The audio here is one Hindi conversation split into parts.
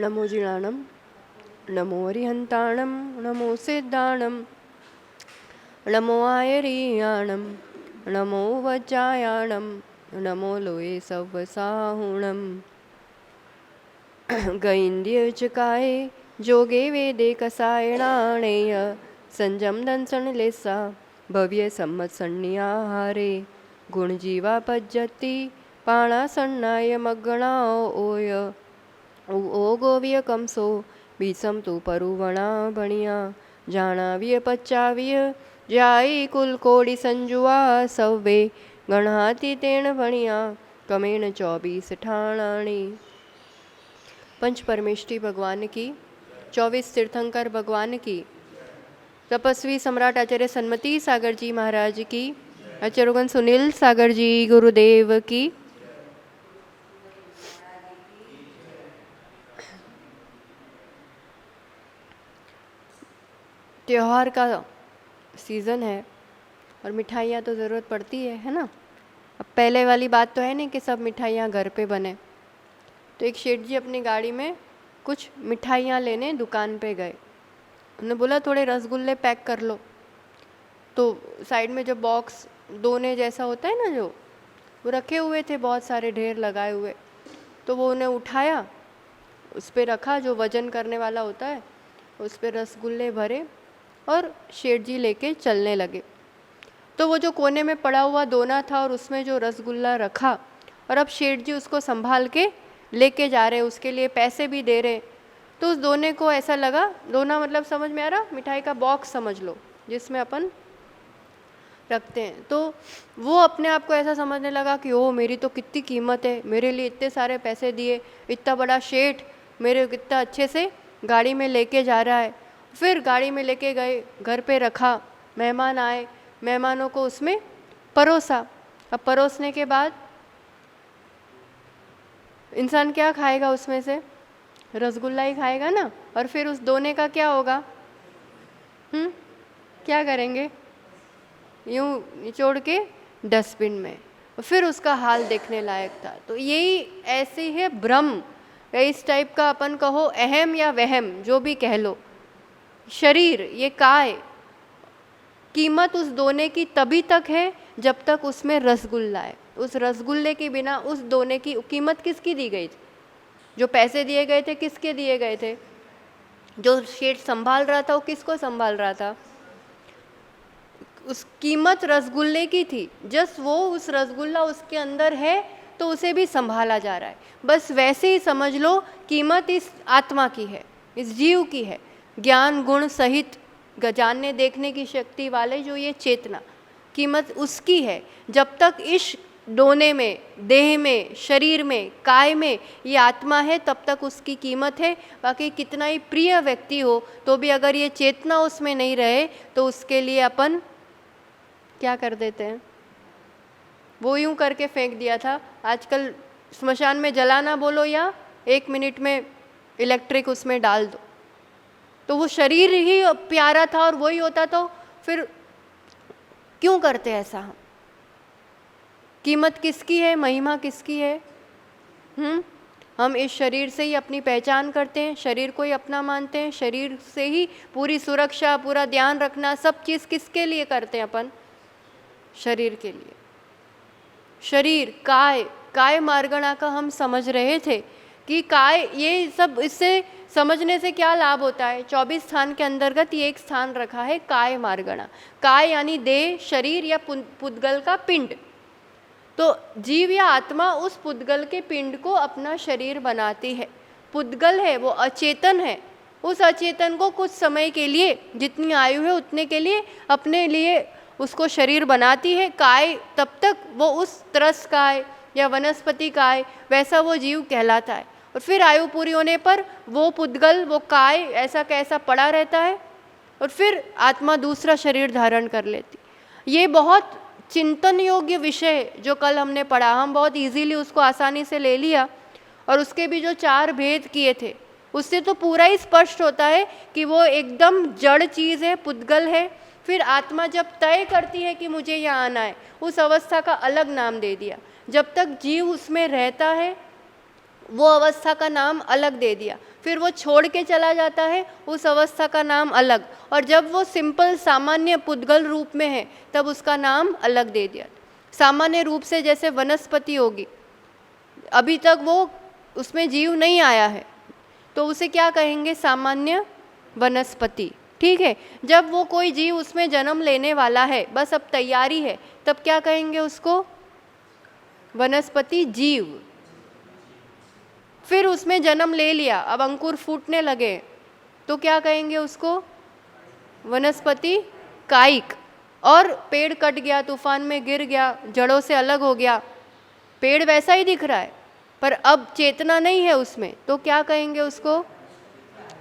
नमो जिणाणं नमो अरिहन्ताणं नमो सिद्धाणं नमो आयरीयाणं नमो वज्रायाणं नमो लोये सवसाहुणं गैंद्यचकाये जोगे वेदे कसायणाणेय संजम दंसन लेसा भव्य सम्मत्सन्नियाहारे गुणजीवा पज्जति पाणासन्नाय मग्गणाओ ओय ओ गोव्य कंसो बीसम तू परुवणा बणिया जाणाव्य पच्चाव्य जाई कुल कोड़ी संजुआ सव्वे गणहाती तेण बणिया कमेण 24 ठाणाणी। पंच परमेष्ठी भगवान की, 24 तीर्थंकर भगवान की, तपस्वी सम्राट आचार्य सन्मति सागर जी महाराज की, आचार्यगण सुनील सागर जी गुरुदेव की। त्योहार का सीज़न है और मिठाइयाँ तो ज़रूरत पड़ती है ना। अब पहले वाली बात तो है नहीं कि सब मिठाइयाँ घर पे बने। तो एक शेठ जी अपनी गाड़ी में कुछ मिठाइयाँ लेने दुकान पे गए। उन्होंने बोला थोड़े रसगुल्ले पैक कर लो। तो साइड में जो बॉक्स दोने जैसा होता है ना, जो वो रखे हुए थे, बहुत सारे ढेर लगाए हुए। तो वो उन्हें उठाया, उस पर रखा, जो वजन करने वाला होता है, उस पर रसगुल्ले भरे और शेठ जी लेके चलने लगे। तो वो जो कोने में पड़ा हुआ दोना था और उसमें जो रसगुल्ला रखा, और अब शेठ जी उसको संभाल के लेके जा रहे, उसके लिए पैसे भी दे रहे। तो उस दोने को ऐसा लगा, दोना मतलब समझ में आ रहा, मिठाई का बॉक्स समझ लो जिसमें अपन रखते हैं। तो वो अपने आप को ऐसा समझने लगा कि ओ मेरी तो कितनी कीमत है, मेरे लिए इतने सारे पैसे दिए, इतना बड़ा शेठ मेरे कितना अच्छे से गाड़ी में लेके जा रहा है। फिर गाड़ी में लेके गए, घर पे रखा, मेहमान आए, मेहमानों को उसमें परोसा। अब परोसने के बाद इंसान क्या खाएगा, उसमें से रसगुल्ला ही खाएगा ना। और फिर उस दोने का क्या होगा, क्या करेंगे, यूं निचोड़ के डस्टबिन में। फिर उसका हाल देखने लायक था। तो यही ऐसे है भ्रम, इस टाइप का अपन कहो अहम या वहम जो भी कह लो। शरीर ये काय, कीमत उस दोने की तभी तक है जब तक उसमें रसगुल्ला है। उस रसगुल्ले के बिना उस दोने की कीमत किसकी दी गई थी, जो पैसे दिए गए थे किसके दिए गए थे, जो शेठ संभाल रहा था वो किसको संभाल रहा था, उस कीमत रसगुल्ले की थी। जस्ट वो उस रसगुल्ला उसके अंदर है तो उसे भी संभाला जा रहा है। बस वैसे ही समझ लो, कीमत इस आत्मा की है, इस जीव की है, ज्ञान गुण सहित जानने देखने की शक्ति वाले जो ये चेतना, कीमत उसकी है। जब तक इस दोने में, देह में, शरीर में, काय में ये आत्मा है तब तक उसकी कीमत है। बाकी कितना ही प्रिय व्यक्ति हो तो भी अगर ये चेतना उसमें नहीं रहे तो उसके लिए अपन क्या कर देते हैं, वो यूं करके फेंक दिया था। आजकल स्मशान में जलाना बोलो या 1 मिनट में इलेक्ट्रिक उसमें डाल दो, तो वो शरीर ही प्यारा था और वही होता, तो फिर क्यों करते ऐसा हम। कीमत किसकी है, महिमा किसकी है। हम इस शरीर से ही अपनी पहचान करते हैं, शरीर को ही अपना मानते हैं, शरीर से ही पूरी सुरक्षा, पूरा ध्यान रखना, सब चीज़ किसके लिए करते हैं अपन, शरीर के लिए। शरीर काय, काय मार्गणा का हम समझ रहे थे कि काय, ये सब इससे समझने से क्या लाभ होता है। 24 स्थान के अंतर्गत ये एक स्थान रखा है काय मार्गणा। काय यानी देह, शरीर या पुद्गल का पिंड। तो जीव या आत्मा उस पुद्गल के पिंड को अपना शरीर बनाती है। पुद्गल है वो अचेतन है, उस अचेतन को कुछ समय के लिए, जितनी आयु है उतने के लिए अपने लिए उसको शरीर बनाती है। काय तब तक वो उस तरस काय या वनस्पति काय वैसा वो जीव कहलाता है। और फिर आयु पूरी होने पर वो पुद्गल, वो काय ऐसा कैसा पड़ा रहता है और फिर आत्मा दूसरा शरीर धारण कर लेती। ये बहुत चिंतन योग्य विषय जो कल हमने पढ़ा, हम बहुत इजीली उसको आसानी से ले लिया। और उसके भी जो 4 भेद किए थे उससे तो पूरा ही स्पष्ट होता है कि वो एकदम जड़ चीज़ है, पुद्गल है। फिर आत्मा जब तय करती है कि मुझे यहाँ आना है, उस अवस्था का अलग नाम दे दिया। जब तक जीव उसमें रहता है वो अवस्था का नाम अलग दे दिया, फिर वो छोड़ के चला जाता है, उस अवस्था का नाम अलग, और जब वो सिंपल सामान्य पुद्गल रूप में है तब उसका नाम अलग दे दिया। सामान्य रूप से जैसे वनस्पति होगी, अभी तक वो उसमें जीव नहीं आया है तो उसे क्या कहेंगे? सामान्य वनस्पति। ठीक है, जब वो कोई जीव उसमें जन्म लेने वाला है, बस अब तैयारी है, तब क्या कहेंगे उसको? वनस्पति जीव। फिर उसमें जन्म ले लिया, अब अंकुर फूटने लगे तो क्या कहेंगे उसको? वनस्पति कायिक। और पेड़ कट गया, तूफान में गिर गया, जड़ों से अलग हो गया, पेड़ वैसा ही दिख रहा है पर अब चेतना नहीं है उसमें, तो क्या कहेंगे उसको?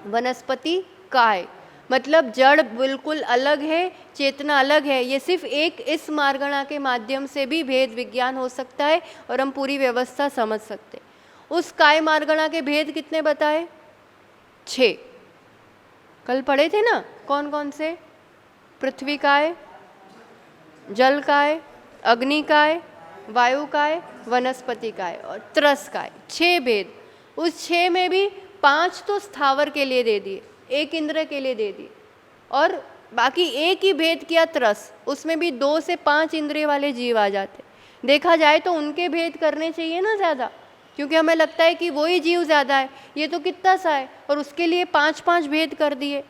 वनस्पति काय। मतलब जड़ बिल्कुल अलग है, चेतना अलग है। ये सिर्फ एक इस मार्गणा के माध्यम से भी भेद विज्ञान हो सकता है और हम पूरी व्यवस्था समझ सकते। उस काय मार्गणा के भेद कितने बताए? 6 कल पढ़े थे ना। कौन कौन से? पृथ्वी काय, जल काय, अग्नि काय, वायु काय, वनस्पति काय और त्रस काय। 6 भेद। उस 6 में भी 5 तो स्थावर के लिए दे दिए, 1 इंद्र के लिए दे दिए, और बाकी एक ही भेद किया त्रस, उसमें भी 2 से 5 इंद्रिय वाले जीव आ जाते। देखा जाए तो उनके भेद करने चाहिए ना ज़्यादा, क्योंकि हमें लगता है कि वही जीव ज़्यादा है, ये तो कितना सा है, और उसके लिए 5-5 भेद कर दिए।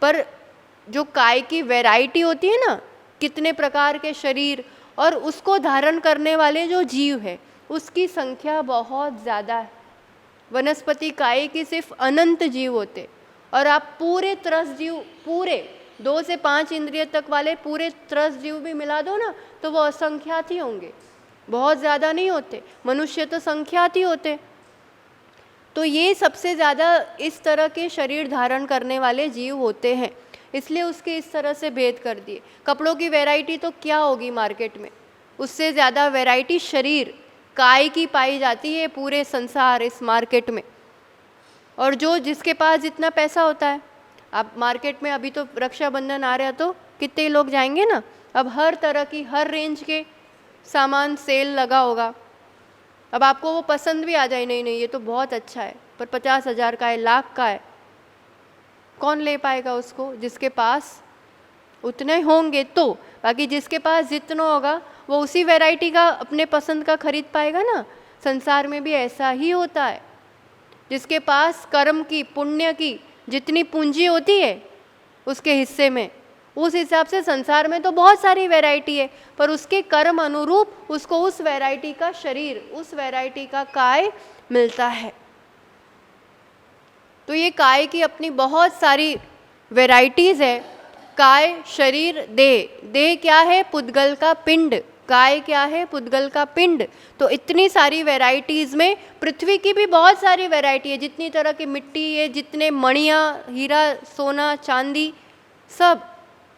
पर जो काय की वैरायटी होती है ना, कितने प्रकार के शरीर और उसको धारण करने वाले जो जीव है, उसकी संख्या बहुत ज़्यादा है। वनस्पति काय की सिर्फ अनंत जीव होते, और आप पूरे त्रस जीव, पूरे 2 से 5 इंद्रिय तक वाले पूरे त्रस जीव भी मिला दो ना, तो वो असंख्यात ही होंगे, बहुत ज़्यादा नहीं होते। मनुष्य तो संख्यात ही होते। तो ये सबसे ज़्यादा इस तरह के शरीर धारण करने वाले जीव होते हैं, इसलिए उसके इस तरह से भेद कर दिए। कपड़ों की वैरायटी तो क्या होगी मार्केट में, उससे ज़्यादा वैरायटी शरीर काय की पाई जाती है पूरे संसार इस मार्केट में। और जो जिसके पास जितना पैसा होता है, आप मार्केट में अभी तो रक्षाबंधन आ रहा, तो कितने लोग जाएंगे ना, अब हर तरह की हर रेंज के सामान सेल लगा होगा। अब आपको वो पसंद भी आ जाए, नहीं नहीं ये तो बहुत अच्छा है पर 50,000 का है, लाख का है, कौन ले पाएगा उसको? जिसके पास उतने होंगे तो। बाकी जिसके पास जितना होगा वो उसी वैरायटी का अपने पसंद का खरीद पाएगा ना। संसार में भी ऐसा ही होता है, जिसके पास कर्म की, पुण्य की जितनी पूंजी होती है उसके हिस्से में, उस हिसाब से संसार में तो बहुत सारी वैरायटी है, पर उसके कर्म अनुरूप उसको उस वैरायटी का शरीर, उस वैरायटी का काय मिलता है। तो ये काय की अपनी बहुत सारी वैरायटीज़ है। काय, शरीर, देह। देह क्या है? पुद्गल का पिंड। काय क्या है? पुद्गल का पिंड। तो इतनी सारी वैरायटीज़ में पृथ्वी की भी बहुत सारी वैरायटी है, जितनी तरह की मिट्टी है, जितने मणियाँ, हीरा, सोना, चांदी, सब।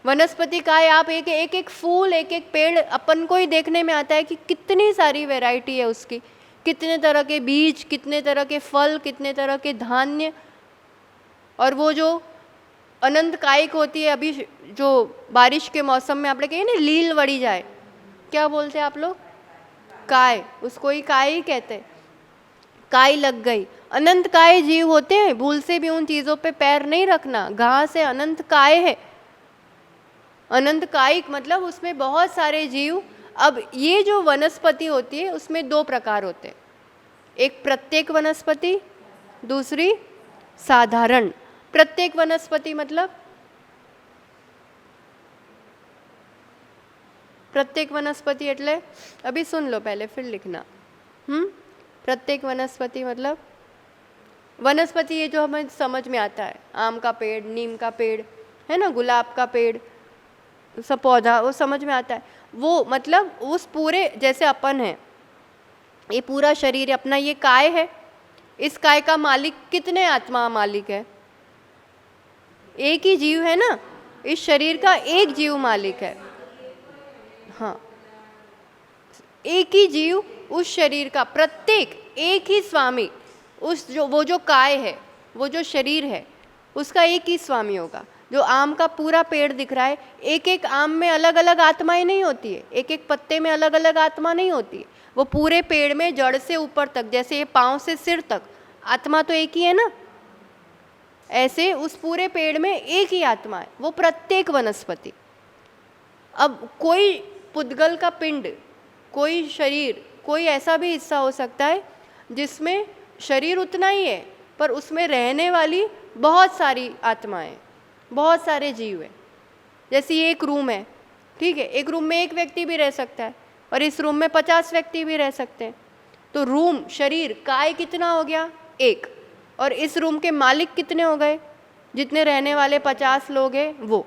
वनस्पति काय, आप एक एक फूल, एक एक पेड़ अपन को ही देखने में आता है कि कितनी सारी वैरायटी है उसकी, कितने तरह के बीज, कितने तरह के फल, कितने तरह के धान्य। और वो जो अनंत कायिक होती है, अभी जो बारिश के मौसम में आप लोग कहिए ना लील वड़ी जाए, क्या बोलते हैं आप लोग? काय, उसको ही काय ही कहते हैं। काय लग गई। अनंत काय जीव होते हैं, भूल से भी उन चीज़ों पे पैर नहीं रखना। घास है, अनंत काय है। अनंत कायिक मतलब उसमें बहुत सारे जीव। अब ये जो वनस्पति होती है उसमें 2 प्रकार होते हैं, एक प्रत्येक वनस्पति, दूसरी साधारण। प्रत्येक वनस्पति मतलब, प्रत्येक वनस्पति એટલે अभी सुन लो पहले फिर लिखना। प्रत्येक वनस्पति मतलब वनस्पति ये जो हमें समझ में आता है, आम का पेड़, नीम का पेड़ है ना, गुलाब का पेड़, सब पौधा, वो समझ में आता है। वो मतलब उस पूरे, जैसे अपन है, ये पूरा शरीर अपना ये काय है, इस काय का मालिक कितने आत्मा मालिक है? एक ही जीव है ना, इस शरीर का एक जीव मालिक है। हाँ, एक ही जीव उस शरीर का, प्रत्येक एक ही स्वामी। उस जो वो जो काय है, वो जो शरीर है, उसका एक ही स्वामी होगा। जो आम का पूरा पेड़ दिख रहा है, एक एक आम में अलग अलग आत्माएं नहीं होती है, एक एक पत्ते में अलग अलग आत्मा नहीं होती है। वो पूरे पेड़ में जड़ से ऊपर तक, जैसे ये पाँव से सिर तक आत्मा तो एक ही है ना, ऐसे उस पूरे पेड़ में एक ही आत्मा है, वो प्रत्येक वनस्पति। अब कोई पुद्गल का पिंड, कोई शरीर, कोई ऐसा भी हिस्सा हो सकता है जिसमें शरीर उतना ही है पर उसमें रहने वाली बहुत सारी आत्माएं, बहुत सारे जीव हैं। जैसे ये एक रूम है, ठीक है, एक रूम में एक व्यक्ति भी रह सकता है और इस रूम में 50 व्यक्ति भी रह सकते हैं। तो रूम, शरीर, काय कितना हो गया? एक। और इस रूम के मालिक कितने हो गए? जितने रहने वाले 50 लोग हैं वो।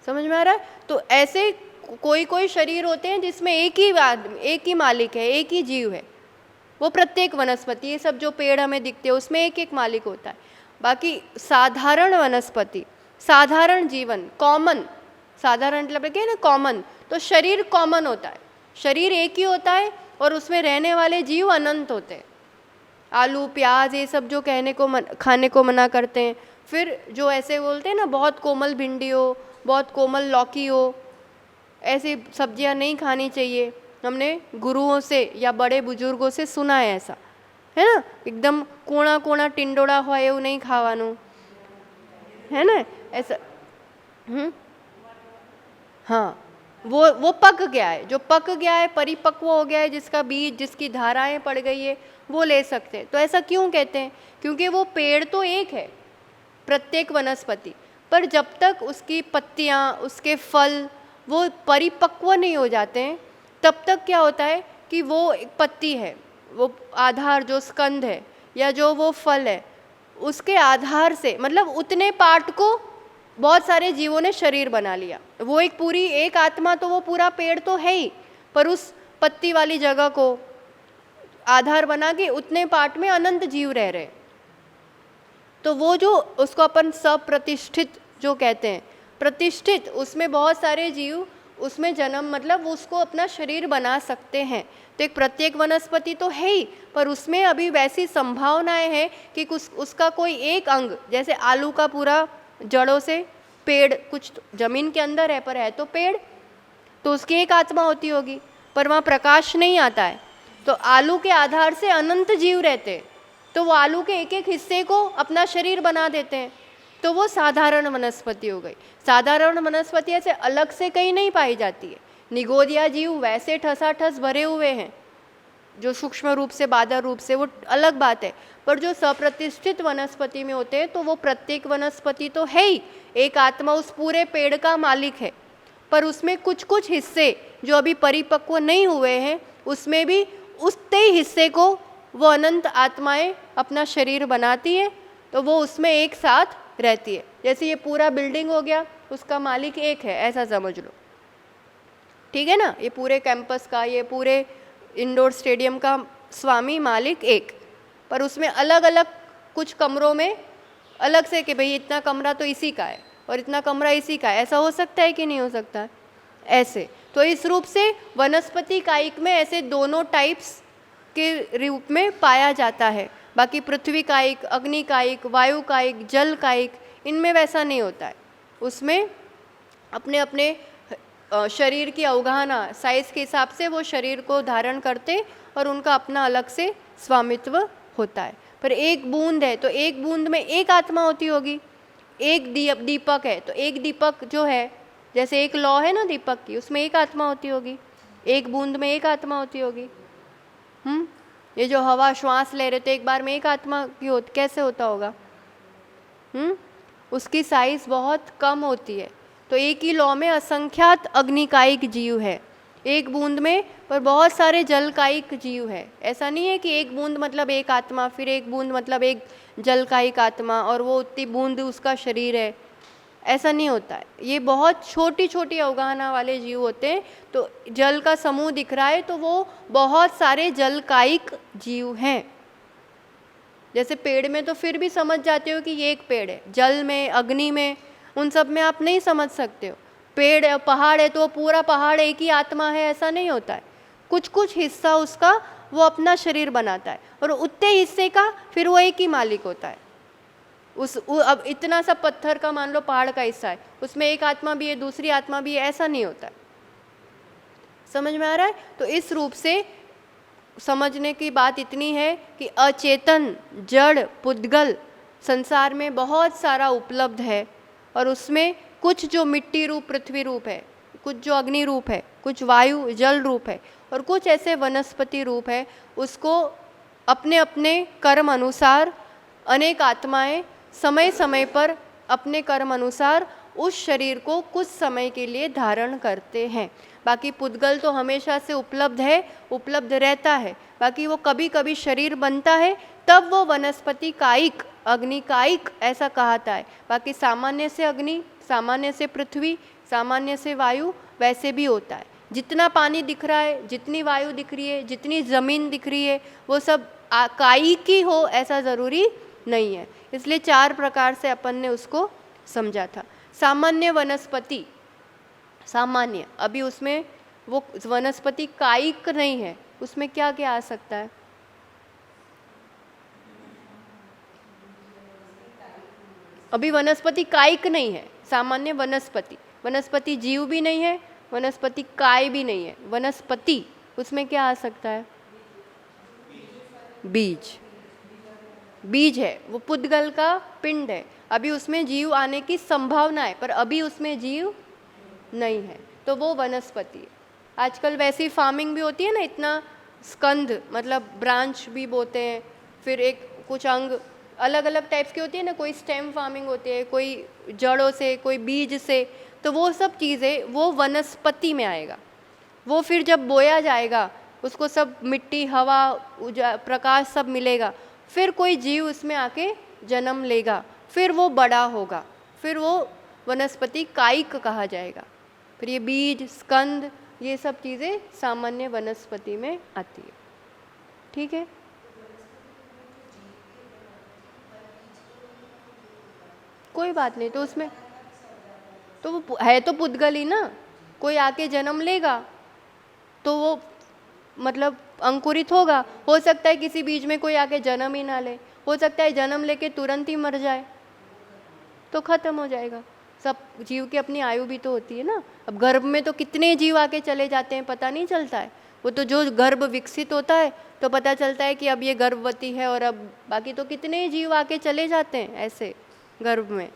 समझ में आ रहा है? तो ऐसे कोई कोई शरीर होते हैं जिसमें एक ही मालिक है, एक ही जीव है। वो प्रत्येक वनस्पति, ये सब जो पेड़ हमें दिखते हैं उसमें एक एक मालिक होता है। बाकी साधारण वनस्पति, साधारण जीवन, कॉमन, साधारण मतलब क्या है ना, कॉमन, तो शरीर कॉमन होता है, शरीर एक ही होता है और उसमें रहने वाले जीव अनंत होते हैं। आलू प्याज ये सब जो खाने को मना करते हैं, फिर जो ऐसे बोलते हैं ना बहुत कोमल भिंडी हो, बहुत कोमल लौकी हो, ऐसी सब्जियां नहीं खानी चाहिए, हमने गुरुओं से या बड़े बुजुर्गों से सुना है ऐसा, है ना, एकदम कोणा कोणा टिंडोड़ा हो એવું नहीं खावानू, है ना ऐसा। हाँ, वो पक गया है, जो पक गया है, परिपक्व हो गया है, जिसका बीज, जिसकी धाराएं पड़ गई है, वो ले सकते हैं। तो ऐसा क्यों कहते हैं? क्योंकि वो पेड़ तो एक है, प्रत्येक वनस्पति, पर जब तक उसकी पत्तियाँ, उसके फल वो परिपक्व नहीं हो जाते हैं, तब तक क्या होता है कि वो एक पत्ती है, वो आधार जो स्कंद है या जो वो फल है, उसके आधार से, मतलब उतने पार्ट को बहुत सारे जीवों ने शरीर बना लिया। वो एक पूरी एक आत्मा, तो वो पूरा पेड़ तो है ही, पर उस पत्ती वाली जगह को आधार बना के उतने पार्ट में अनंत जीव रह रहे। तो वो जो उसको अपन सप्रतिष्ठित जो कहते हैं, प्रतिष्ठित, उसमें बहुत सारे जीव उसमें जन्म, मतलब उसको अपना शरीर बना सकते हैं। तो एक प्रत्येक वनस्पति तो है ही, पर उसमें अभी वैसी संभावनाएं हैं कि कुछ उसका कोई एक अंग, जैसे आलू का पूरा जड़ों से पेड़, कुछ जमीन के अंदर है पर है तो पेड़, तो उसकी एक आत्मा होती होगी, पर वहाँ प्रकाश नहीं आता है। तो आलू के आधार से अनंत जीव रहते हैं, तो वो आलू के एक एक हिस्से को अपना शरीर बना देते हैं, तो वो साधारण वनस्पति हो गई। साधारण वनस्पति ऐसे अलग से कहीं नहीं पाई जाती है। निगोदिया जीव वैसे ठसाठस भरे हुए हैं, जो सूक्ष्म रूप से, बादर रूप से, वो अलग बात है। पर जो सप्रतिष्ठित वनस्पति में होते हैं, तो वो प्रत्येक वनस्पति तो है ही, एक आत्मा उस पूरे पेड़ का मालिक है, पर उसमें कुछ कुछ हिस्से जो अभी परिपक्व नहीं हुए हैं, उसमें भी उतने ही हिस्से को वो अनंत आत्माएं अपना शरीर बनाती है, तो वो उसमें एक साथ रहती है। जैसे ये पूरा बिल्डिंग हो गया, उसका मालिक एक है, ऐसा समझ लो, ठीक है ना। ये पूरे कैंपस का, ये पूरे इंडोर स्टेडियम का स्वामी, मालिक एक, पर उसमें अलग अलग कुछ कमरों में अलग से कि भाई इतना कमरा तो इसी का है और इतना कमरा इसी का है, ऐसा हो सकता है कि नहीं हो सकता है? ऐसे तो इस रूप से वनस्पति कायिक में ऐसे दोनों टाइप्स के रूप में पाया जाता है। बाकी पृथ्वी कायिक, अग्नि कायिक, वायु कायिक, जल कायिक, इनमें वैसा नहीं होता है। उसमें अपने अपने शरीर की अवगाहना, साइज के हिसाब से वो शरीर को धारण करते और उनका अपना अलग से स्वामित्व होता है। पर एक बूंद है तो एक बूंद में एक आत्मा होती होगी। एक दीपक है तो एक दीपक जो है, जैसे एक लौ है ना दीपक की, उसमें एक आत्मा होती होगी, एक बूंद में एक आत्मा होती होगी। ये जो हवा श्वास ले रहे तो एक बार में एक आत्मा की कैसे होता होगा? उसकी साइज बहुत कम होती है। तो एक ही लौ में असंख्यात अग्निकायिक जीव है, एक बूंद में पर बहुत सारे जलकायिक जीव है। ऐसा नहीं है कि एक बूंद मतलब एक आत्मा, फिर एक बूंद मतलब एक जलकायिक आत्मा और वो उतनी बूंद उसका शरीर है, ऐसा नहीं होता है। ये बहुत छोटी छोटी अवगाहना वाले जीव होते हैं। तो जल का समूह दिख रहा है तो वो बहुत सारे जलकायिक जीव हैं। जैसे पेड़ में तो फिर भी समझ जाते हो कि ये एक पेड़ है, जल में, अग्नि में, उन सब में आप नहीं समझ सकते हो। पेड़ है, पहाड़ है तो पूरा पहाड़ एक ही आत्मा है, ऐसा नहीं होता है। कुछ कुछ हिस्सा उसका वो अपना शरीर बनाता है और उतने हिस्से का फिर वो एक ही मालिक होता है। अब इतना सा पत्थर का मान लो पहाड़ का हिस्सा है, उसमें एक आत्मा भी है, दूसरी आत्मा भी है, ऐसा नहीं होता है। समझ में आ रहा है? तो इस रूप से समझने की बात इतनी है कि अचेतन जड़ पुद्गल संसार में बहुत सारा उपलब्ध है, और उसमें कुछ जो मिट्टी रूप पृथ्वी रूप है, कुछ जो अग्नि रूप है, कुछ वायु जल रूप है, और कुछ ऐसे वनस्पति रूप है। उसको अपने अपने कर्म अनुसार अनेक आत्माएं समय समय पर अपने कर्म अनुसार उस शरीर को कुछ समय के लिए धारण करते हैं। बाकी पुद्गल तो हमेशा से उपलब्ध है, उपलब्ध रहता है। बाकी वो कभी कभी शरीर बनता है, तब वो वनस्पति कायिक अग्नि कायिक ऐसा कहता है। बाकी सामान्य से अग्नि, सामान्य से पृथ्वी, सामान्य से वायु वैसे भी होता है। जितना पानी दिख रहा है, जितनी वायु दिख रही है, जितनी ज़मीन दिख रही है, वो सब कायिक ही हो ऐसा ज़रूरी नहीं है। इसलिए 4 प्रकार से अपन ने उसको समझा था। सामान्य वनस्पति, सामान्य, अभी उसमें वो वनस्पति कायिक नहीं है, उसमें क्या क्या आ सकता है? अभी वनस्पति कायिक नहीं है, सामान्य वनस्पति। वनस्पति जीव भी नहीं है, वनस्पति काय भी नहीं है। वनस्पति उसमें क्या आ सकता है? बीज, बीज है, वो पुद्गल का पिंड है। अभी उसमें जीव आने की संभावना है, पर अभी उसमें जीव नहीं है, तो वो वनस्पति है। आजकल वैसी फार्मिंग भी होती है ना, इतना स्कंद मतलब ब्रांच भी बोते हैं, फिर एक कुछ अंग अलग अलग टाइप्स की होती है ना, कोई स्टेम फार्मिंग होती है, कोई जड़ों से, कोई बीज से, तो वो सब चीज़ें वो वनस्पति में आएगा। वो फिर जब बोया जाएगा, उसको सब मिट्टी, हवा, प्रकाश सब मिलेगा, फिर कोई जीव उसमें आके जन्म लेगा, फिर वो बड़ा होगा, फिर वो वनस्पति कायिक कहा जाएगा। फिर ये बीज, स्कंद, ये सब चीज़ें सामान्य वनस्पति में आती है। ठीक है, कोई बात नहीं। तो उसमें तो वो है तो पुद्गल ही ना, कोई आके जन्म लेगा तो वो मतलब अंकुरित होगा। हो सकता है किसी बीज में कोई आके जन्म ही ना ले, हो सकता है जन्म लेके तुरंत ही मर जाए, तो खत्म हो जाएगा। सब जीव की अपनी आयु भी तो होती है ना। अब गर्भ में तो कितने जीव आके चले जाते हैं, पता नहीं चलता है। वो तो जो गर्भ विकसित होता है तो पता चलता है कि अब ये गर्भवती है, और अब बाकी तो कितने जीव आके चले जाते हैं ऐसे गर्भ में।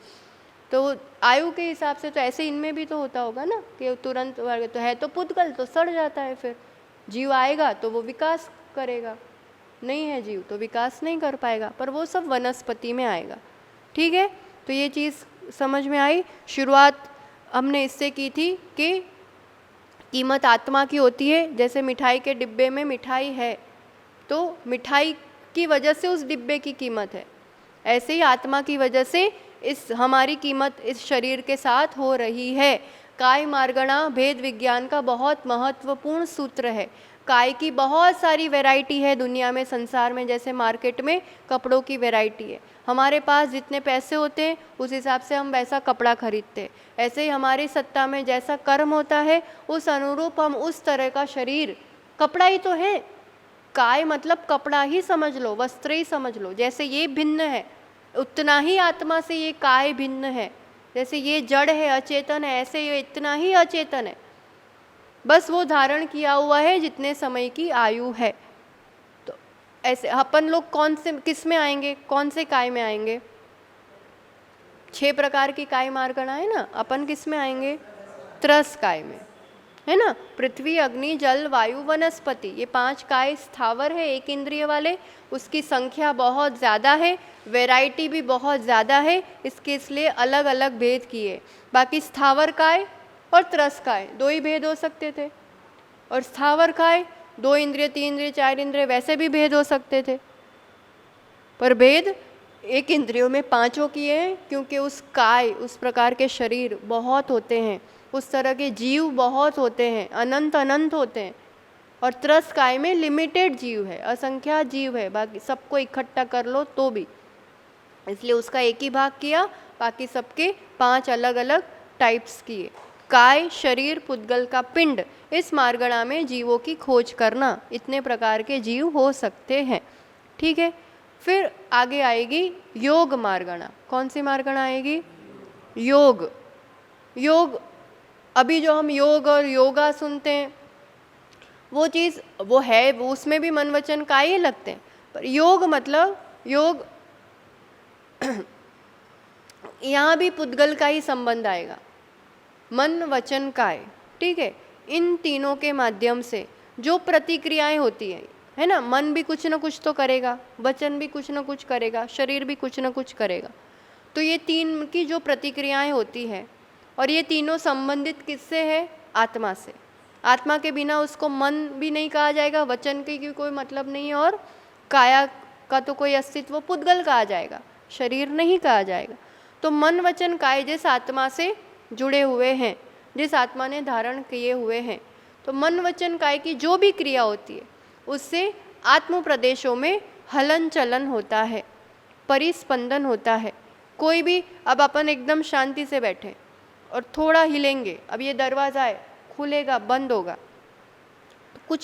तो आयु के हिसाब से तो ऐसे इनमें भी तो होता होगा ना कि तुरंत तो है तो पुद्गल, तो सड़ जाता है। फिर जीव आएगा तो वो विकास करेगा, नहीं है जीव तो विकास नहीं कर पाएगा, पर वो सब वनस्पति में आएगा। ठीक है, तो ये चीज़ समझ में आई। शुरुआत हमने इससे की थी कि कीमत आत्मा की होती है। जैसे मिठाई के डिब्बे में मिठाई है, तो मिठाई की वजह से उस डिब्बे की कीमत है, ऐसे ही आत्मा की वजह से इस हमारी कीमत इस शरीर के साथ हो रही है। काय मार्गणा भेद विज्ञान का बहुत महत्वपूर्ण सूत्र है। काय की बहुत सारी वैरायटी है दुनिया में, संसार में। जैसे मार्केट में कपड़ों की वैरायटी है, हमारे पास जितने पैसे होते हैं उस हिसाब से हम वैसा कपड़ा खरीदते हैं। ऐसे ही हमारी सत्ता में जैसा कर्म होता है उस अनुरूप हम उस तरह का शरीर, कपड़ा ही तो है। काय मतलब कपड़ा ही समझ लो, वस्त्र ही समझ लो। जैसे ये भिन्न है, उतना ही आत्मा से ये काय भिन्न है। जैसे ये जड़ है, अचेतन है, ऐसे ये इतना ही अचेतन है, बस वो धारण किया हुआ है जितने समय की आयु है। तो ऐसे अपन लोग कौन से किस में आएंगे, कौन से काय में आएंगे? 6 प्रकार की काय मार्गणा है ना, अपन किस में आएंगे? त्रस काय में, है ना। पृथ्वी, अग्नि, जल, वायु, वनस्पति, ये 5 काय स्थावर है, एक इंद्रिय वाले। उसकी संख्या बहुत ज़्यादा है, वैरायटी भी बहुत ज़्यादा है, इसके इसलिए अलग अलग भेद किए। बाकी स्थावर काय और त्रस काय 2 ही भेद हो सकते थे, और स्थावर काय 2 इंद्रिय, 3 इंद्रिय, 4 इंद्रिय, वैसे भी भेद हो सकते थे। पर भेद एक इंद्रियों में 5 किए हैं, क्योंकि उस काय, उस प्रकार के शरीर बहुत होते हैं, उस तरह के जीव बहुत होते हैं, अनंत अनंत होते हैं। और त्रस काय में लिमिटेड जीव है, असंख्या जीव है, बाकी सबको इकट्ठा कर लो तो भी, इसलिए उसका एक ही भाग किया, बाकी सबके 5 अलग अलग टाइप्स किए। काय, शरीर, पुद्गल का पिंड, इस मार्गणा में जीवों की खोज करना, इतने प्रकार के जीव हो सकते हैं। ठीक है, फिर आगे आएगी योग मार्गणा। कौन सी मार्गणा आएगी? योग। योग, अभी जो हम योग और योगा सुनते हैं, वो चीज़ वो है, वो उसमें भी मन वचन काय ही लगते हैं। पर योग मतलब योग यहाँ भी पुद्गल का ही संबंध आएगा, मन वचन काय, ठीक है। इन तीनों के माध्यम से जो प्रतिक्रियाएं होती है ना, मन भी कुछ ना कुछ तो करेगा, वचन भी कुछ ना कुछ करेगा, शरीर भी कुछ ना कुछ करेगा। तो ये तीन की जो प्रतिक्रियाएं होती है, और ये तीनों संबंधित किससे है? आत्मा से। आत्मा के बिना उसको मन भी नहीं कहा जाएगा, वचन की कोई मतलब नहीं है, और काया का तो कोई अस्तित्व, पुद्गल कहा जाएगा, शरीर नहीं कहा जाएगा। तो मन वचन काय जिस आत्मा से जुड़े हुए हैं, जिस आत्मा ने धारण किए हुए हैं, तो मन वचन काय की जो भी क्रिया होती है उससे आत्म प्रदेशों में हलन चलन होता है, परिस्पंदन होता है। कोई भी, अब अपन एकदम शांति से बैठे और थोड़ा हिलेंगे, अब ये दरवाज़ा है, खुलेगा बंद होगा, तो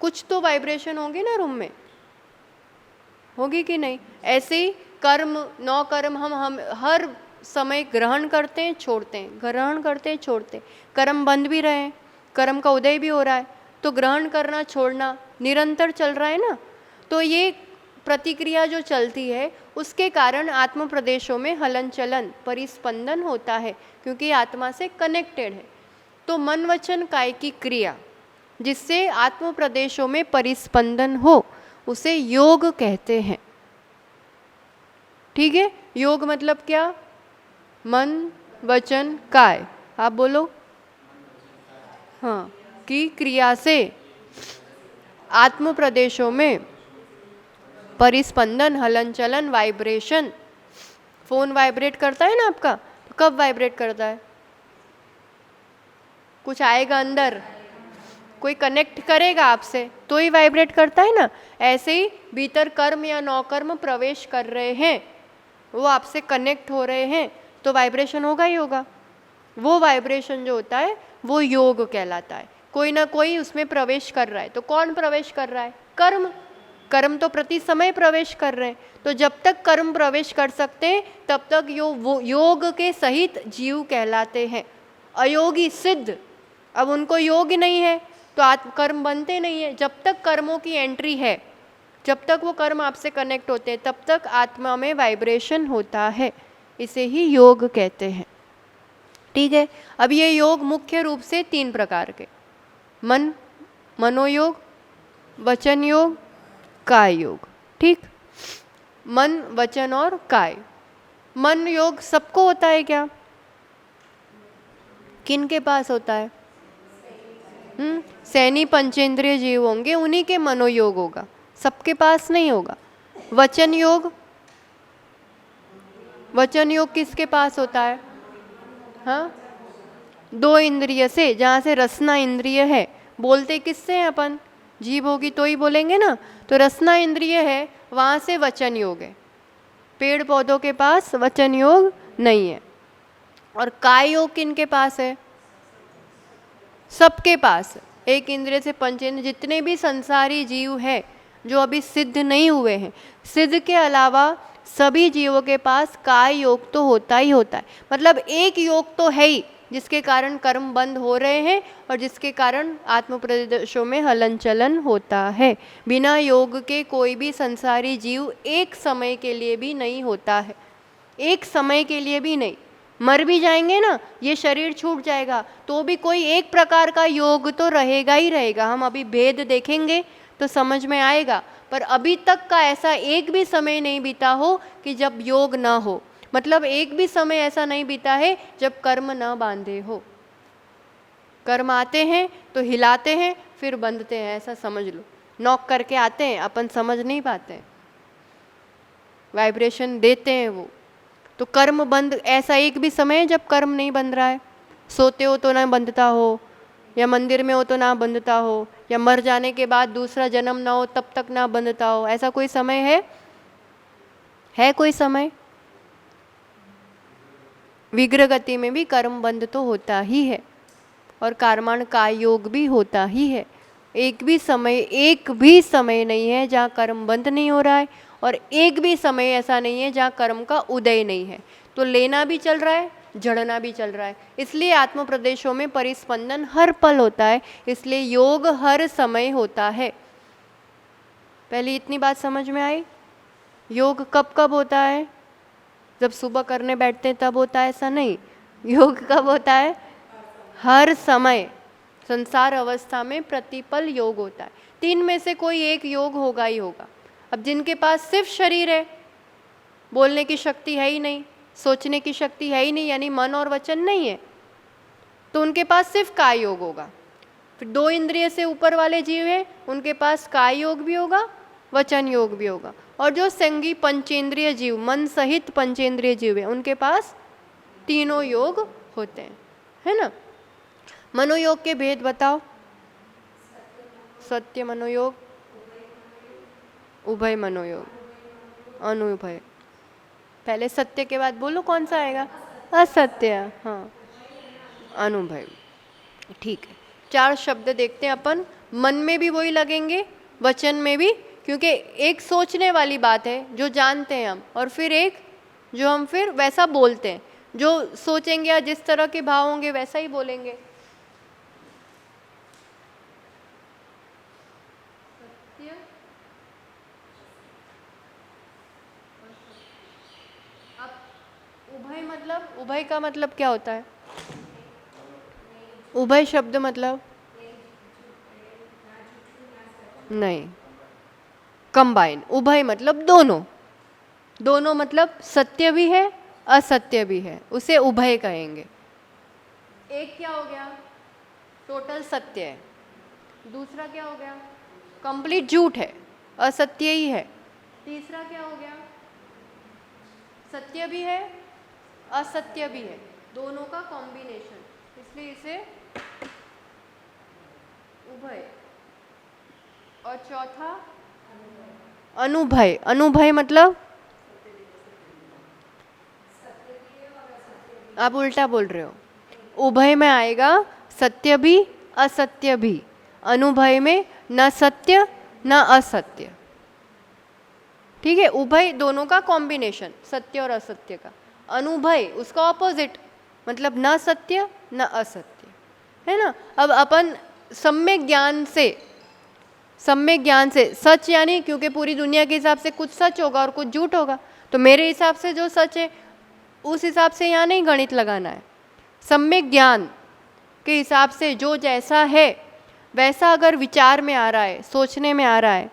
कुछ तो वाइब्रेशन होंगे ना रूम में, होगी कि नहीं? ऐसे ही कर्म, नौ कर्म हम हर समय ग्रहण करते हैं, छोड़ते हैं, ग्रहण करते हैं, छोड़ते हैं। कर्म बंद भी रहे हैं, कर्म का उदय भी हो रहा है, तो ग्रहण करना छोड़ना निरंतर चल रहा है ना। तो ये प्रतिक्रिया जो चलती है उसके कारण आत्म प्रदेशों में हलन चलन परिस्पंदन होता है, क्योंकि आत्मा से कनेक्टेड है। तो मन वचन काय की क्रिया जिससे आत्म प्रदेशों में परिस्पंदन हो उसे योग कहते हैं, ठीक है। योग मतलब क्या? मन वचन काय, आप बोलो। हाँ, की क्रिया से आत्म प्रदेशों में परिस्पंदन, हलन चलन, वाइब्रेशन। फोन वाइब्रेट करता है ना आपका, तो कब वाइब्रेट करता है? कुछ आएगा अंदर, कोई कनेक्ट करेगा आपसे तो ही वाइब्रेट करता है ना। ऐसे ही भीतर कर्म या नौकर्म प्रवेश कर रहे हैं, वो आपसे कनेक्ट हो रहे हैं, तो वाइब्रेशन होगा ही होगा। वो वाइब्रेशन जो होता है वो योग कहलाता है। कोई ना कोई उसमें प्रवेश कर रहा है, तो कौन प्रवेश कर रहा है? कर्म। कर्म तो प्रति समय प्रवेश कर रहे हैं, तो जब तक कर्म प्रवेश कर सकते हैं तब तक योग के सहित जीव कहलाते हैं। अयोगी सिद्ध, अब उनको योग नहीं है तो कर्म बनते नहीं है। जब तक कर्मों की एंट्री है, जब तक वो कर्म आपसे कनेक्ट होते हैं, तब तक आत्मा में वाइब्रेशन होता है, इसे ही योग कहते हैं, ठीक है। अब ये योग मुख्य रूप से 3 प्रकार के, मनोयोग, वचन योग, काय योग, ठीक। मन वचन और काय। मन योग सबको होता है क्या? किन के पास होता है? सैनी पंचेंद्रिय जीव होंगे, उन्हीं के मनोयोग होगा, सबके पास नहीं होगा। वचन योग, वचन योग किसके पास होता है? हाँ, 2 इंद्रिय से, जहाँ से रसना इंद्रिय है। बोलते किससे हैं अपन? जीभ होगी तो ही बोलेंगे ना, तो रसना इंद्रिय है, वहाँ से वचन योग है। पेड़ पौधों के पास वचन योग नहीं है। और काय योग किनके पास है? सबके पास। एक इंद्रिय से पंचेंद्रिय, जितने भी संसारी जीव हैं जो अभी सिद्ध नहीं हुए हैं, सिद्ध के अलावा सभी जीवों के पास काय योग तो होता ही होता है। मतलब एक योग तो है ही जिसके कारण कर्म बंद हो रहे हैं और जिसके कारण आत्म प्रदेशों में हलन चलन होता है। बिना योग के कोई भी संसारी जीव एक समय के लिए भी नहीं होता है, एक समय के लिए भी नहीं। मर भी जाएंगे ना, ये शरीर छूट जाएगा, तो भी कोई एक प्रकार का योग तो रहेगा ही रहेगा। हम अभी भेद देखेंगे तो समझ में आएगा, पर अभी तक का ऐसा एक भी समय नहीं बीता हो कि जब योग ना हो। मतलब एक भी समय ऐसा नहीं बीता है जब कर्म ना बांधे हो। कर्म आते हैं तो हिलाते हैं, फिर बंधते हैं, ऐसा समझ लो। नॉक करके आते हैं, अपन समझ नहीं पाते हैं, वाइब्रेशन देते हैं वो। तो कर्म बंद, ऐसा एक भी समय है जब कर्म नहीं बंध रहा है। सोते हो तो ना बंधता हो, या मंदिर में हो तो ना बंधता हो, या मर जाने के बाद दूसरा जन्म ना हो तब तक ना बंधता हो। ऐसा कोई समय है कोई समय? विग्रह गति में भी कर्म बंध तो होता ही है, और कर्माण काय योग भी होता ही है। एक भी समय नहीं है जहाँ कर्म बंद नहीं हो रहा है, और एक भी समय ऐसा नहीं है जहाँ कर्म का उदय नहीं है। तो लेना भी चल रहा है, जड़ना भी चल रहा है। इसलिए आत्म प्रदेशों में परिस्पंदन हर पल होता है, इसलिए योग हर समय होता है। पहले इतनी बात समझ में आई। योग कब कब होता है? जब सुबह करने बैठते हैं तब होता है, ऐसा नहीं। योग कब होता है? हर समय, संसार अवस्था में प्रतिपल योग होता है। 3 में से कोई एक योग होगा ही होगा। अब जिनके पास सिर्फ शरीर है, बोलने की शक्ति है ही नहीं, सोचने की शक्ति है ही नहीं, यानी मन और वचन नहीं है, तो उनके पास सिर्फ काय योग होगा। फिर 2 इंद्रिय से ऊपर वाले जीव है, उनके पास काय योग भी होगा, वचन योग भी होगा। और जो संगी पंचेंद्रिय जीव, मन सहित पंचेंद्रिय जीव है, उनके पास तीनों योग होते हैं, है ना। मनोयोग के भेद बताओ। सत्य मनोयोग, उभय मनोयोग, अनुभय। पहले सत्य के बाद बोलो कौन सा आएगा? असत्य, हाँ, अनुभय। ठीक है, 4 शब्द देखते हैं अपन। मन में भी वही लगेंगे, वचन में भी, क्योंकि एक सोचने वाली बात है जो जानते हैं हम, और फिर एक जो हम फिर वैसा बोलते हैं। जो सोचेंगे या जिस तरह के भाव होंगे वैसा ही बोलेंगे। सत्य, अब उभय मतलब, उभय का मतलब क्या होता है? उभय शब्द मतलब नहीं, कंबाइन। उभय मतलब दोनों, दोनों मतलब सत्य भी है असत्य भी है, उसे उभय कहेंगे। एक क्या हो गया? टोटल सत्य है। दूसरा क्या हो गया? कंप्लीट झूठ है, असत्य ही है। तीसरा क्या हो गया? सत्य भी है असत्य भी है, दोनों का कॉम्बिनेशन, इसलिए इसे उभय। और चौथा अनुभय। अनुभय मतलब आप उल्टा बोल रहे हो। उभय में आएगा सत्य भी असत्य भी, अनुभय में न सत्य न असत्य। ठीक है, उभय दोनों का कॉम्बिनेशन, सत्य और असत्य का। अनुभय उसका ऑपोजिट, मतलब न सत्य न असत्य, है ना। अब अपन सम्यक ज्ञान से, सम्यक ज्ञान से सच, यानी क्योंकि पूरी दुनिया के हिसाब से कुछ सच होगा और कुछ झूठ होगा, तो मेरे हिसाब से जो सच है उस हिसाब से यहाँ नहीं गणित लगाना है। सम्यक ज्ञान के हिसाब से जो जैसा है वैसा अगर विचार में आ रहा है, सोचने में आ रहा है,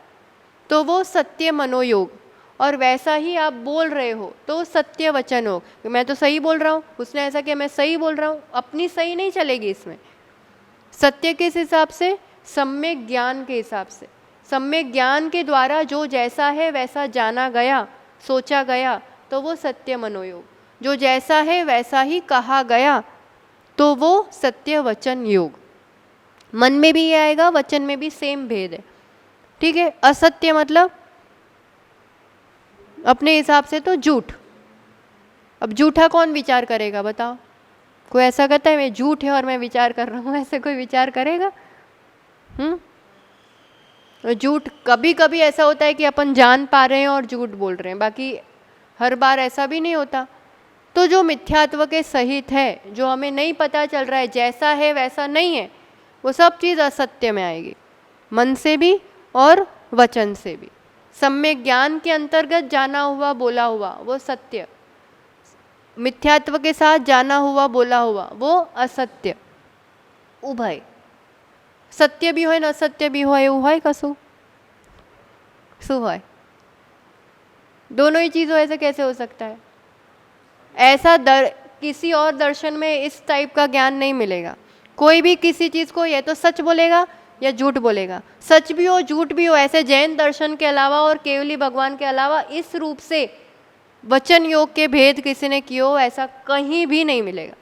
तो वो सत्य मनोयोग, और वैसा ही आप बोल रहे हो तो सत्य वचन हो। मैं तो सही बोल रहा हूँ, उसने ऐसा किया मैं सही बोल रहा हूँ, अपनी सही नहीं चलेगी इसमें। सत्य किस हिसाब से? सम्यक ज्ञान के हिसाब से। सम्यक ज्ञान के द्वारा जो जैसा है वैसा जाना गया, सोचा गया, तो वो सत्य मनोयोग। जो जैसा है वैसा ही कहा गया, तो वो सत्य वचन योग। मन में भी ये आएगा, वचन में भी सेम भेद है। ठीक है। असत्य मतलब अपने हिसाब से तो झूठ। अब झूठा कौन विचार करेगा बताओ? कोई ऐसा कहता है मैं झूठ है और मैं विचार कर रहा हूँ, ऐसे कोई विचार करेगा? झूठ कभी कभी ऐसा होता है कि अपन जान पा रहे हैं और झूठ बोल रहे हैं, बाकी हर बार ऐसा भी नहीं होता। तो जो मिथ्यात्व के सहित है, जो हमें नहीं पता चल रहा है, जैसा है वैसा नहीं है, वो सब चीज़ असत्य में आएगी, मन से भी और वचन से भी। सम्यक ज्ञान के अंतर्गत जाना हुआ बोला हुआ वो सत्य, मिथ्यात्व के साथ जाना हुआ बोला हुआ वो असत्य। उभय, सत्य भी હોય ને असत्य भी હોય, એવું હોય કશું? શું હોય? दोनों ही चीज़ हो, ऐसे कैसे हो सकता है? ऐसा किसी और दर्शन में इस टाइप का ज्ञान नहीं मिलेगा। कोई भी किसी चीज़ को या तो सच बोलेगा या झूठ बोलेगा, सच भी हो झूठ भी हो। ऐसे जैन दर्शन के अलावा और केवली भगवान के अलावा इस रूप से वचन योग के भेद किसी ने किए हो ऐसा कहीं भी नहीं मिलेगा।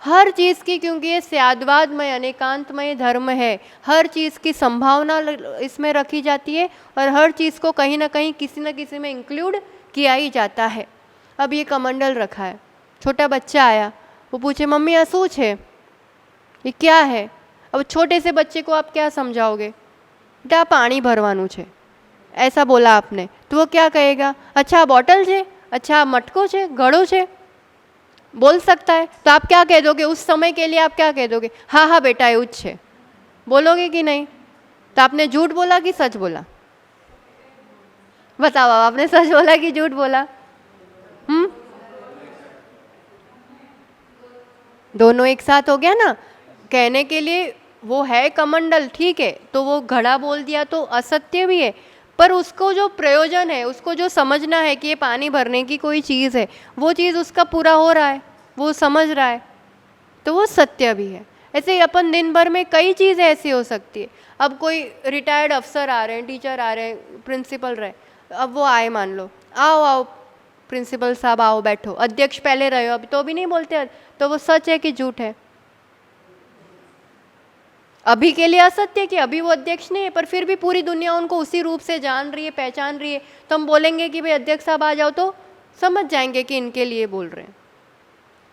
हर चीज़ की, क्योंकि ये स्याद्वादमय अनेकांतमय धर्म है, हर चीज़ की संभावना इसमें रखी जाती है और हर चीज़ को कहीं ना कहीं किसी न किसी में इंक्लूड किया ही जाता है। अब ये कमंडल रखा है, छोटा बच्चा आया, वो पूछे मम्मी आ શું છે, ये क्या है? अब छोटे से बच्चे को आप क्या समझाओगे? बेटा पानी भरवाનું છે, ऐसा बोला आपने, तो वो क्या कहेगा? अच्छा बॉटल છે, अच्छा मटको છે, घड़ो છે। बोल सकता है। तो आप क्या कह दोगे उस समय के लिए? आप क्या कह दोगे? हाँ हाँ बेटा ये उच्च है, बोलोगे कि नहीं? तो आपने झूठ बोला कि सच बोला? बताओ, आपने सच बोला कि झूठ बोला? दोनों एक साथ हो गया ना। कहने के लिए वो है कमंडल, ठीक है, तो वो घड़ा बोल दिया तो असत्य भी है, पर उसको जो प्रयोजन है, उसको जो समझना है कि ये पानी भरने की कोई चीज़ है, वो चीज़ उसका पूरा हो रहा है, वो समझ रहा है, तो वो सत्य भी है। ऐसे ही अपन दिन भर में कई चीज़ें ऐसी हो सकती है। अब कोई रिटायर्ड अफसर आ रहे हैं, टीचर आ रहे हैं, प्रिंसिपल रहे, अब वो आए, मान लो, आओ आओ प्रिंसिपल साहब आओ बैठो, अध्यक्ष पहले रहे हो, अभी तो भी नहीं बोलते, तो वो सच है कि झूठ है? अभी के लिए असत्य कि अभी वो अध्यक्ष नहीं है, पर फिर भी पूरी दुनिया उनको उसी रूप से जान रही है, पहचान रही है, तो हम बोलेंगे कि भाई अध्यक्ष साहब आ जाओ, तो समझ जाएंगे कि इनके लिए बोल रहे हैं।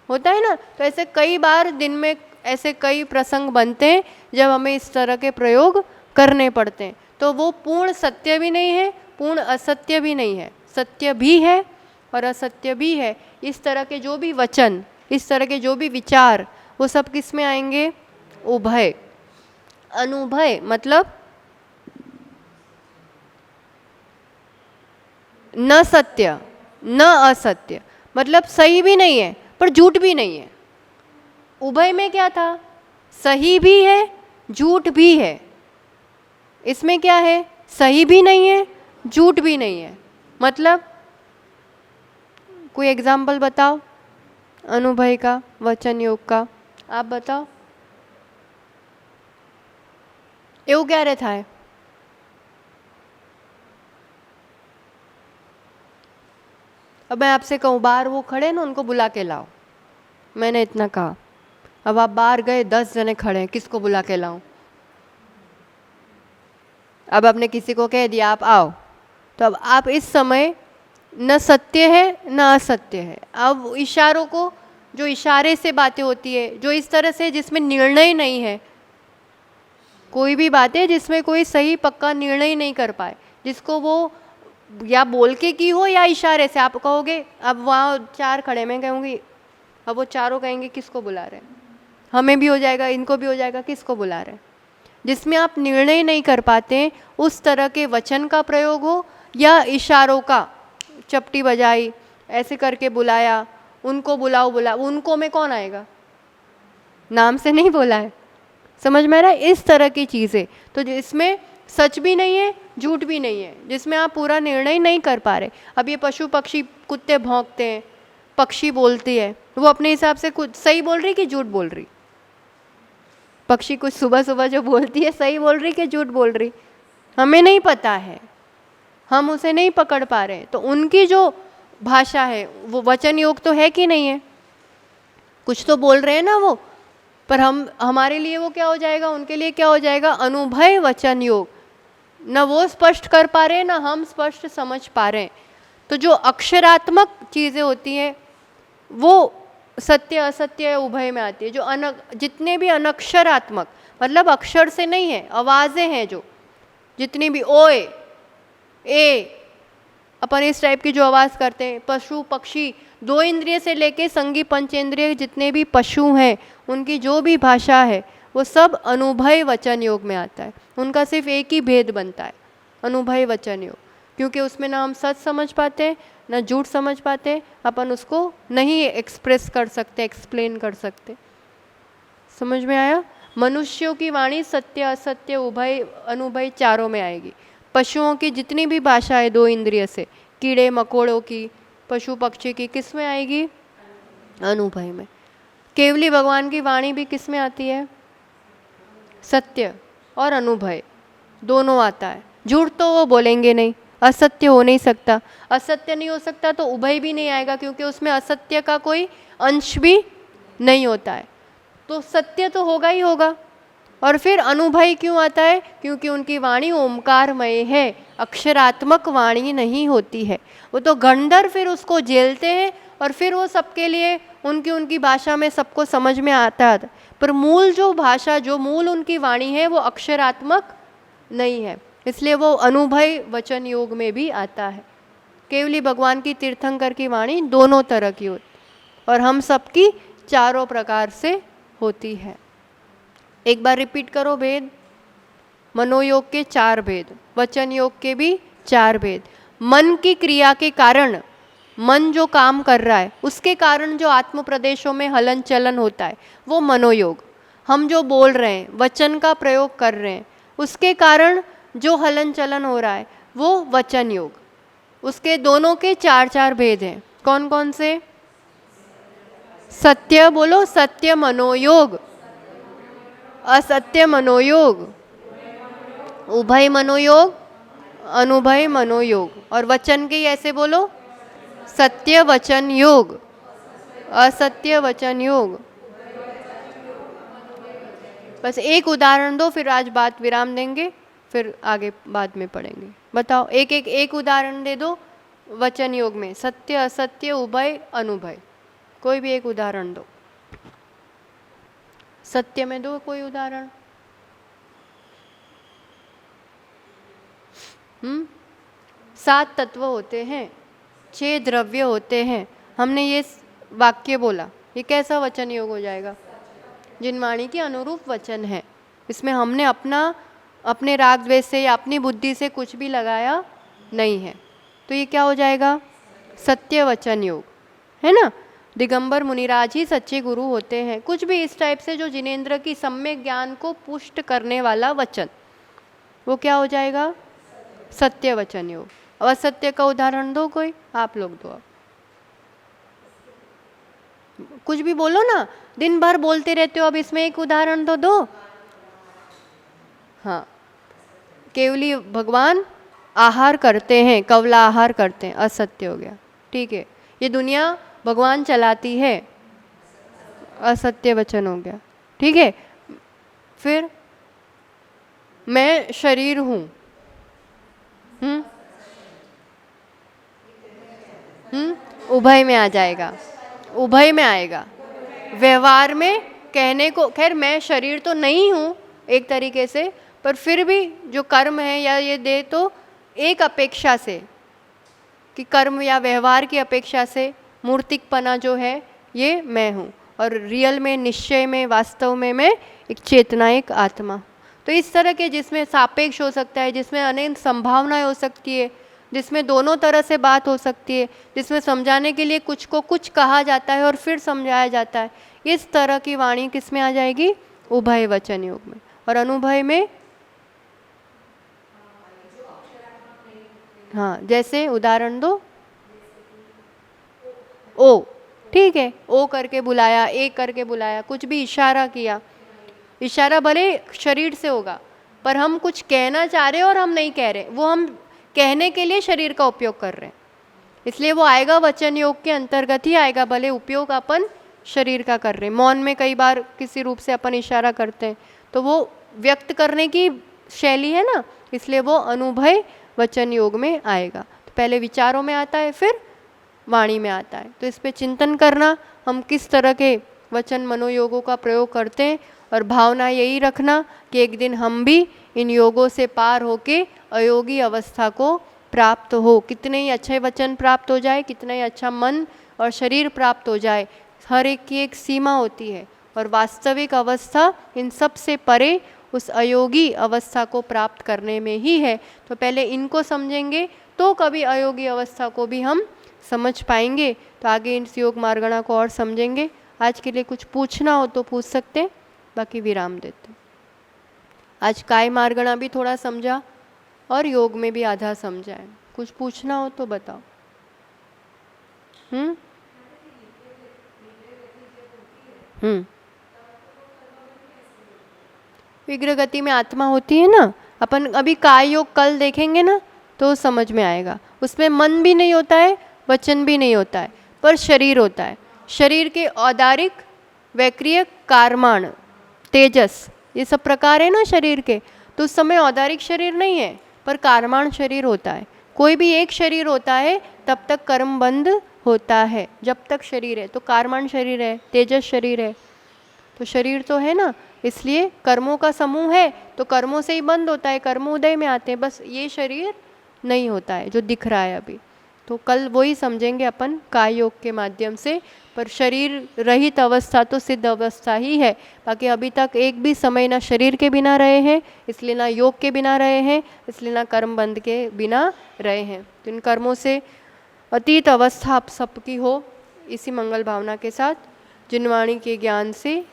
होता है ना। तो ऐसे कई बार दिन में ऐसे कई प्रसंग बनते हैं जब हमें इस तरह के प्रयोग करने पड़ते हैं। तो वो पूर्ण सत्य भी नहीं है, पूर्ण असत्य भी नहीं है, सत्य भी है और असत्य भी है। इस तरह के जो भी वचन, इस तरह के जो भी विचार, वो सब किस में आएंगे? उभय। अनुभय मतलब न सत्य न असत्य, मतलब सही भी नहीं है पर झूठ भी नहीं है। उभय में क्या था? सही भी है झूठ भी है। इसमें क्या है? सही भी नहीं है झूठ भी नहीं है। मतलब कोई एग्जाम्पल बताओ अनुभय का, वचन योग का, आप बताओ। એવું ક્યારે થાય? अब मैं आपसे कहूँ बाहर वो खड़े ना, उनको बुला के लाओ, मैंने इतना कहा। अब आप बाहर गए, 10 जने खड़े हैं, किसको बुला के लाऊं? अब आपने किसी को कह दिया आप आओ, तो अब आप इस समय न सत्य है न असत्य है। अब इशारों को, जो इशारे से बातें होती है, जो इस तरह से जिसमें निर्णय नहीं है, कोई भी बात है जिसमें कोई सही पक्का निर्णय नहीं कर पाए, जिसको वो या बोल के की हो या इशारे से, आप कहोगे अब वहाँ 4 खड़े, मैं कहूँगी, अब वो चारों कहेंगे किसको बुला रहे हैं? हमें भी हो जाएगा, इनको भी हो जाएगा, किसको बुला रहे हैं? जिसमें आप निर्णय नहीं कर पाते, उस तरह के वचन का प्रयोग हो या इशारों का, चपटी बजाई, ऐसे करके बुलाया, उनको बुलाओ बुलाओ, उनको में कौन आएगा? नाम से नहीं बोला है, समझ में आ रहा है? इस तरह की चीज़ें, तो जिसमें सच भी नहीं है झूठ भी नहीं है, जिसमें आप पूरा निर्णय नहीं कर पा रहे। अब ये पशु पक्षी, कुत्ते भौंकते हैं, पक्षी बोलती है, वो अपने हिसाब से कुछ सही बोल रही कि झूठ बोल रही? पक्षी कुछ सुबह सुबह जो बोलती है सही बोल रही कि झूठ बोल रही? हमें नहीं पता है, हम उसे नहीं पकड़ पा रहे। तो उनकी जो भाषा है वो वचन योग तो है कि नहीं है? कुछ तो बोल रहे हैं ना वो, पर हम, हमारे लिए वो क्या हो जाएगा, उनके लिए क्या हो जाएगा? अनुभय वचन योग। न वो स्पष्ट कर पा रहे, न हम स्पष्ट समझ पा रहे हैं। तो जो अक्षरात्मक चीज़ें होती हैं वो सत्य असत्य उभय में आती है। जो जितने भी अनक्षरात्मक, मतलब अक्षर से नहीं है, आवाज़ें हैं, जो जितनी भी ओए ए, अपन इस टाइप की जो आवाज़ करते हैं, पशु पक्षी, 2 इंद्रिय से लेके संगी पंचेंद्रिय जितने भी पशु हैं, उनकी जो भी भाषा है वो सब अनुभय वचन योग में आता है। उनका सिर्फ एक ही भेद बनता है, अनुभय वचन योग, क्योंकि उसमें ना हम सच समझ पाते ना झूठ समझ पाते, अपन उसको नहीं एक्सप्रेस कर सकते, एक्सप्लेन कर सकते। समझ में आया? मनुष्यों की वाणी सत्य असत्य उभय अनुभय चारों में आएगी। पशुओं की जितनी भी भाषा है 2 इंद्रिय से, कीड़े मकोड़ों की, पशु पक्षी की, किस में आएगी? अनुभय में। केवली भगवान की वाणी भी किस में आती है? सत्य और अनुभय दोनों आता है। झूठ तो वो बोलेंगे नहीं, असत्य हो नहीं सकता, असत्य नहीं हो सकता तो उभय भी नहीं आएगा, क्योंकि उसमें असत्य का कोई अंश भी नहीं होता है। तो सत्य तो होगा ही होगा। और फिर अनुभय क्यों आता है? क्योंकि उनकी वाणी ओमकारमय है, अक्षरात्मक वाणी नहीं होती है। वो तो गंधर्व फिर उसको झेलते हैं और फिर वो सबके लिए उनकी उनकी भाषा में सबको समझ में आता है, पर मूल जो भाषा, जो मूल उनकी वाणी है वो अक्षरात्मक नहीं है, इसलिए वो अनुभय वचन योग में भी आता है। केवली भगवान की तीर्थंकर की वाणी दोनों तरह की होती, और हम सबकी चारों प्रकार से होती है। एक बार रिपीट करो भेद। मनोयोग के 4 भेद, वचन योग के भी 4 भेद। मन की क्रिया के कारण, मन जो काम कर रहा है उसके कारण जो आत्म प्रदेशों में हलन चलन होता है वो मनोयोग। हम जो बोल रहे हैं, वचन का प्रयोग कर रहे हैं, उसके कारण जो हलन चलन हो रहा है वो वचन योग। उसके दोनों के 4-4 भेद हैं। कौन कौन से? सत्य बोलो, सत्य मनोयोग, असत्य मनोयोग, उभय मनोयोग, अनुभय मनोयोग। और वचन के ऐसे बोलो, सत्य वचन योग, असत्य वचन योग। बस एक उदाहरण दो, फिर आज बात विराम देंगे, फिर आगे बाद में पढ़ेंगे। बताओ, एक उदाहरण दे दो वचन योग में, सत्य असत्य उभय अनुभय। कोई भी एक उदाहरण दो। सत्य में दो कोई उदाहरण। 7 तत्व होते हैं, 6 द्रव्य होते हैं। हमने ये वाक्य बोला, ये कैसा वचन योग हो जाएगा? जिनवाणी के अनुरूप वचन है। इसमें हमने अपने राग द्वेष से या अपनी बुद्धि से कुछ भी लगाया नहीं है, तो ये क्या हो जाएगा? सत्य वचन योग, है ना। दिगंबर मुनिराज ही सच्चे गुरु होते हैं। कुछ भी इस टाइप से जो जिनेंद्र की सम्यक ज्ञान को पुष्ट करने वाला वचन, वो क्या हो जाएगा? सत्य वचन योग। अब असत्य का उदाहरण दो कोई, आप लोग दो। अब कुछ भी बोलो ना, दिन भर बोलते रहते हो, अब इसमें एक उदाहरण तो दो। हाँ, केवली भगवान आहार करते हैं, कवला आहार करते हैं, असत्य हो गया। ठीक है, ये दुनिया भगवान चलाती है, असत्य वचन हो गया। ठीक है, फिर मैं शरीर हूँ, उभय में आ जाएगा, उभय में आएगा। व्यवहार में कहने को, खैर मैं शरीर तो नहीं हूँ एक तरीके से, पर फिर भी जो कर्म है या ये दे, तो एक अपेक्षा से कि कर्म या व्यवहार की अपेक्षा से मूर्तिकपना जो है ये मैं हूँ, और रियल में, निश्चय में, वास्तव में मैं एक चेतना, एक आत्मा। तो इस तरह के जिसमें सापेक्ष हो सकता है, जिसमें अनेक संभावनाएं हो सकती है, जिसमें दोनों तरह से बात हो सकती है, जिसमें समझाने के लिए कुछ को कुछ कहा जाता है और फिर समझाया जाता है, इस तरह की वाणी किस में आ जाएगी? उभय वचन योग में। और अनुभय में, हाँ, जैसे उदाहरण दो। ओ, ठीक है, ओ करके बुलाया, ए करके बुलाया, कुछ भी इशारा किया। इशारा भले शरीर से होगा, पर हम कुछ कहना चाह रहे हैं और हम नहीं कह रहे, वो हम कहने के लिए शरीर का उपयोग कर रहे हैं, इसलिए वो आएगा वचन योग के अंतर्गत ही आएगा, भले उपयोग अपन शरीर का कर रहे हैं। मौन में कई बार किसी रूप से अपन इशारा करते हैं, तो वो व्यक्त करने की शैली है ना, इसलिए वो अनुभय वचन योग में आएगा। तो पहले विचारों में आता है, फिर वाणी में आता है। तो इस पे चिंतन करना, हम किस तरह के वचन मनोयोगों का प्रयोग करते हैं, और भावना यही रखना कि एक दिन हम भी इन योगों से पार होके अयोगी अवस्था को प्राप्त हो। कितने ही अच्छे वचन प्राप्त हो जाए, कितना ही अच्छा मन और शरीर प्राप्त हो जाए, हर एक की एक सीमा होती है, और वास्तविक अवस्था इन सब से परे उस अयोगी अवस्था को प्राप्त करने में ही है। तो पहले इनको समझेंगे तो कभी अयोगी अवस्था को भी हम समझ पाएंगे, तो आगे इस योग मार्गणा को और समझेंगे। आज के लिए कुछ पूछना हो तो पूछ सकते हैं, बाकी विराम देते। आज काय मार्गणा भी थोड़ा समझा और योग में भी आधा समझा है। कुछ पूछना हो तो बताओ। विग्रह गति में आत्मा होती है ना, अपन अभी काय योग कल देखेंगे ना तो समझ में आएगा। उसमें मन भी नहीं होता है, वचन भी नहीं होता है, पर शरीर होता है। शरीर के औदारिक, वैक्रिय, कारमाण, तेजस, ये सब प्रकार है ना शरीर के। तो उस समय औदारिक शरीर नहीं है, पर कारमाण शरीर होता है। कोई भी एक शरीर होता है तब तक कर्म बंद होता है, जब तक शरीर है। तो कारमाण शरीर है, तेजस शरीर है, तो शरीर तो है ना, इसलिए कर्मों का समूह है, तो कर्मों से ही बंद होता है, कर्मोदय में आते हैं। बस ये शरीर नहीं होता है जो दिख रहा है अभी। तो कल वही समझेंगे अपन काय योग के माध्यम से। पर शरीर रहित अवस्था तो सिद्ध अवस्था ही है। बाकी अभी तक एक भी समय ना शरीर के बिना रहे हैं, इसलिए ना योग के बिना रहे हैं, इसलिए ना कर्म बंध के बिना रहे हैं। तो इन कर्मों से अतीत अवस्था आप सबकी हो, इसी मंगल भावना के साथ जिनवाणी के ज्ञान से